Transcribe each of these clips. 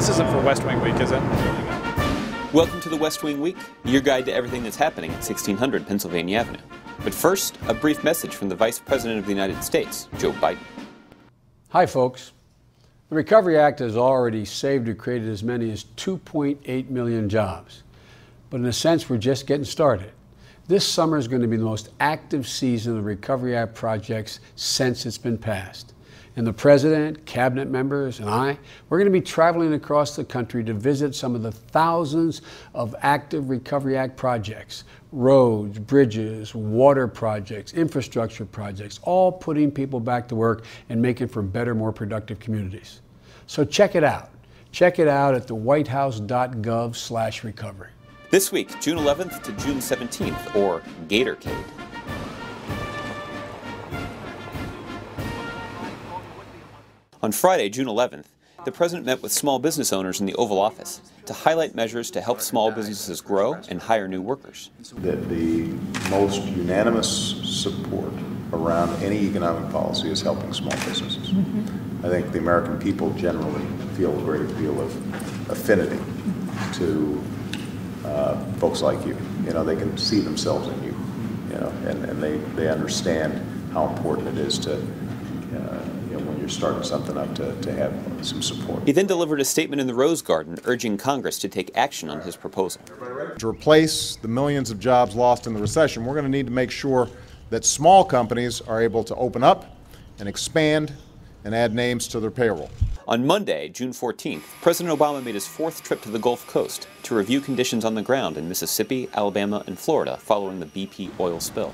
This isn't for West Wing Week, is it? Welcome to the West Wing Week, your guide to everything that's happening at 1600 Pennsylvania Avenue. But first, a brief message from the Vice President of the United States, Joe Biden. Hi, folks. The Recovery Act has already saved or created as many as 2.8 million jobs. But in a sense, we're just getting started. This summer is going to be the most active season of the Recovery Act projects since it's been passed. And the President, Cabinet members, and I, we're going to be traveling across the country to visit some of the thousands of active Recovery Act projects. Roads, bridges, water projects, infrastructure projects, all putting people back to work and making for better, more productive communities. So check it out. Check it out at thewhitehouse.gov/recovery. This week, June 11th to June 17th, or Gatorcade. On Friday, June 11th, the President met with small business owners in the Oval Office to highlight measures to help small businesses grow and hire new workers. The most unanimous support around any economic policy is helping small businesses. I think the American people generally feel a great deal of affinity to folks like you. You know, they can see themselves in you, you know, and they understand how important it is to when you're starting something up to have some support. He then delivered a statement in the Rose Garden urging Congress to take action on his proposal. To replace the millions of jobs lost in the recession, we're going to need to make sure that small companies are able to open up and expand and add names to their payroll. On Monday, June 14th, President Obama made his fourth trip to the Gulf Coast to review conditions on the ground in Mississippi, Alabama, and Florida following the BP oil spill.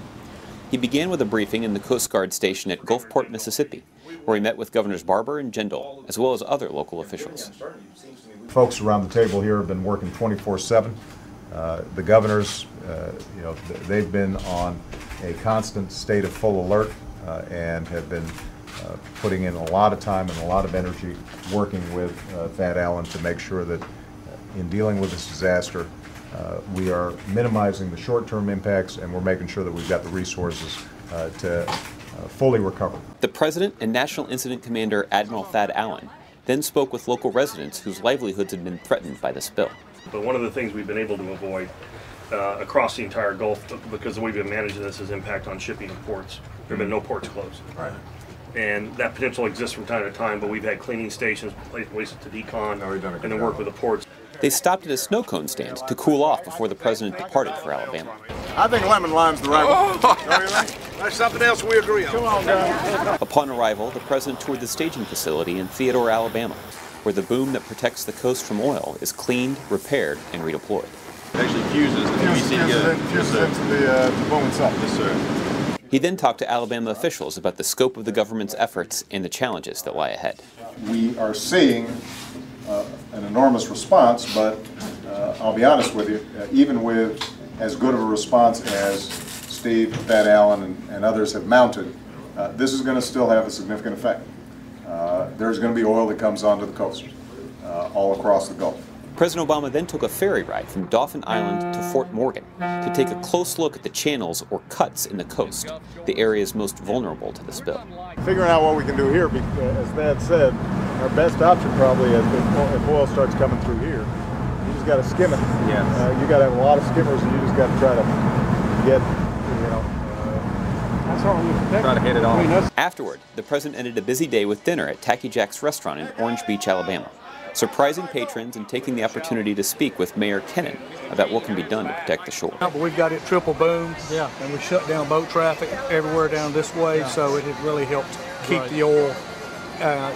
He began with a briefing in the Coast Guard station at Gulfport, Mississippi, where he met with Governors Barbour and Jindal, as well as other local officials. Folks around the table here have been working 24/7. The governors, they've been on a constant state of full alert and have been putting in a lot of time and a lot of energy working with Thad Allen to make sure that in dealing with this disaster, we are minimizing the short-term impacts and we're making sure that we've got the resources to fully recover. The President and National Incident Commander Admiral Thad Allen then spoke with local residents whose livelihoods had been threatened by the spill. But one of the things we've been able to avoid across the entire Gulf, because the way we've been managing this, is impact on shipping and ports. There have been no ports closed. Right. And that potential exists from time to time, but we've had cleaning stations, places to decon, and then work with the ports. They stopped at a snow cone stand to cool off before the President departed for Alabama. I think lemon lime's the right one. Don't you think? That's something else we agree on. Come on, guys. Upon arrival, the President toured the staging facility in Theodore, Alabama, where the boom that protects the coast from oil is cleaned, repaired, and redeployed. It actually fuses the PVC together. Fuses into the boom itself. Yes, sir. He then talked to Alabama officials about the scope of the government's efforts and the challenges that lie ahead. We are seeing an enormous response, but I'll be honest with you, even with as good of a response as Steve, Thad Allen, and others have mounted, this is going to still have a significant effect. There's going to be oil that comes onto the coast all across the Gulf. President Obama then took a ferry ride from Dauphin Island to Fort Morgan to take a close look at the channels or cuts in the coast, the areas most vulnerable to the spill. Figuring out what we can do here, as Thad said, our best option probably is if oil starts coming through here, you just got to skim it. Yes. You got to have a lot of skimmers, and you just got to try to get, Try to hit it off. Afterward, the President ended a busy day with dinner at Tacky Jack's restaurant in Orange Beach, Alabama, surprising patrons and taking the opportunity to speak with Mayor Kennan about what can be done to protect the shore. But we've got it triple boomed, and we shut down boat traffic everywhere down this way, so it had really helped keep the oil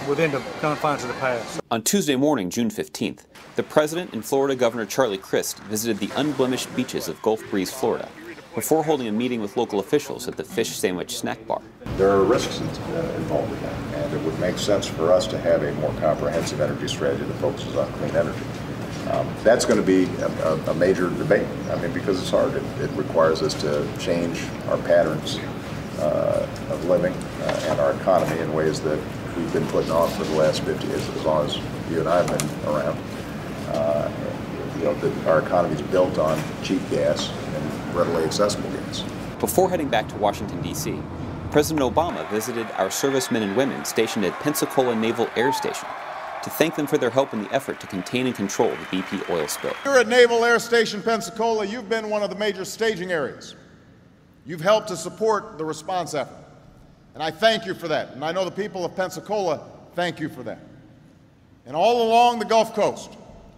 within the confines of the pass. On Tuesday morning, June 15th, the President and Florida Governor Charlie Crist visited the unblemished beaches of Gulf Breeze, Florida, before holding a meeting with local officials at the Fish Sandwich Snack Bar. There are risks involved with that, and it would make sense for us to have a more comprehensive energy strategy that focuses on clean energy. That's going to be a major debate, because it's hard. It requires us to change our patterns of living and our economy in ways that we've been putting off for the last 50 years, as long as you and I have been around. Our economy is built on cheap gas and readily accessible gas. Before heading back to Washington, D.C., President Obama visited our servicemen and women stationed at Pensacola Naval Air Station, to thank them for their help in the effort to contain and control the BP oil spill. Here at Naval Air Station Pensacola, you've been one of the major staging areas. You've helped to support the response effort, and I thank you for that. And I know the people of Pensacola thank you for that. And all along the Gulf Coast,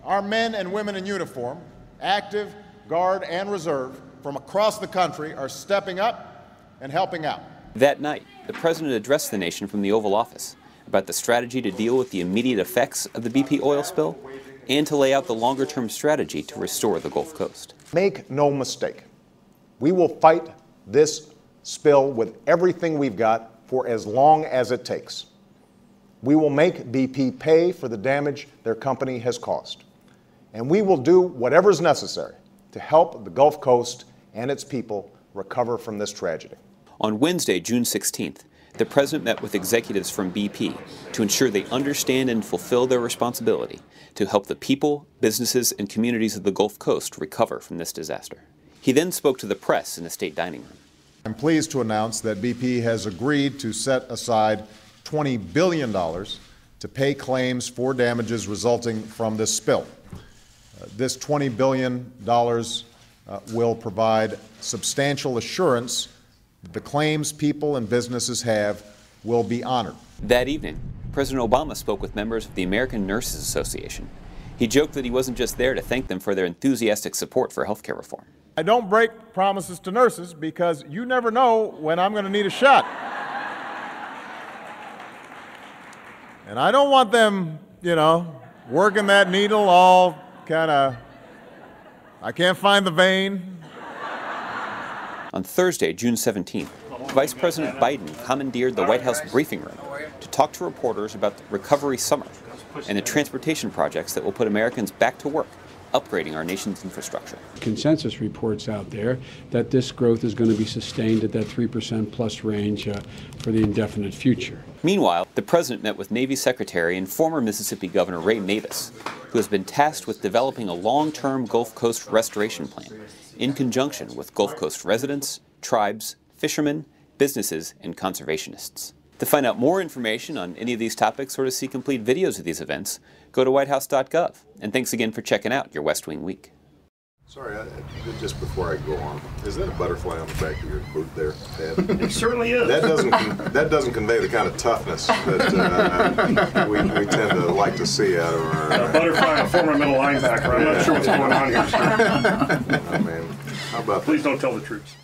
our men and women in uniform, active, Guard, and Reserve from across the country are stepping up and helping out. That night, the President addressed the nation from the Oval Office about the strategy to deal with the immediate effects of the BP oil spill and to lay out the longer-term strategy to restore the Gulf Coast. Make no mistake, we will fight this spill with everything we've got for as long as it takes. We will make BP pay for the damage their company has caused. And we will do whatever is necessary to help the Gulf Coast and its people recover from this tragedy. On Wednesday, June 16th, the President met with executives from BP to ensure they understand and fulfill their responsibility to help the people, businesses, and communities of the Gulf Coast recover from this disaster. He then spoke to the press in the state dining room. I'm pleased to announce that BP has agreed to set aside $20 billion to pay claims for damages resulting from this spill. This $20 billion will provide substantial assurance that the claims people and businesses have will be honored. That evening, President Obama spoke with members of the American Nurses Association. He joked that he wasn't just there to thank them for their enthusiastic support for healthcare reform. I don't break promises to nurses because you never know when I'm going to need a shot. And I don't want them, working that needle all kind of, I can't find the vein. On Thursday, June 17th, Vice President Biden commandeered the White House briefing room to talk to reporters about the Recovery Summer and the transportation projects that will put Americans back to work, upgrading our nation's infrastructure. Consensus reports out there that this growth is going to be sustained at that 3% plus range for the indefinite future. Meanwhile, the President met with Navy Secretary and former Mississippi Governor Ray Mabus, who has been tasked with developing a long-term Gulf Coast restoration plan in conjunction with Gulf Coast residents, tribes, fishermen, businesses, and conservationists. To find out more information on any of these topics or to see complete videos of these events, go to whitehouse.gov. And thanks again for checking out your West Wing Week. Sorry, just before I go on, is that a butterfly on the back of your boot there, Dad? It certainly is. That doesn't convey the kind of toughness that we tend to like to see out of our... A butterfly, a former middle linebacker. I'm not sure what's going on here, sir. I mean, how about Please don't tell the troops.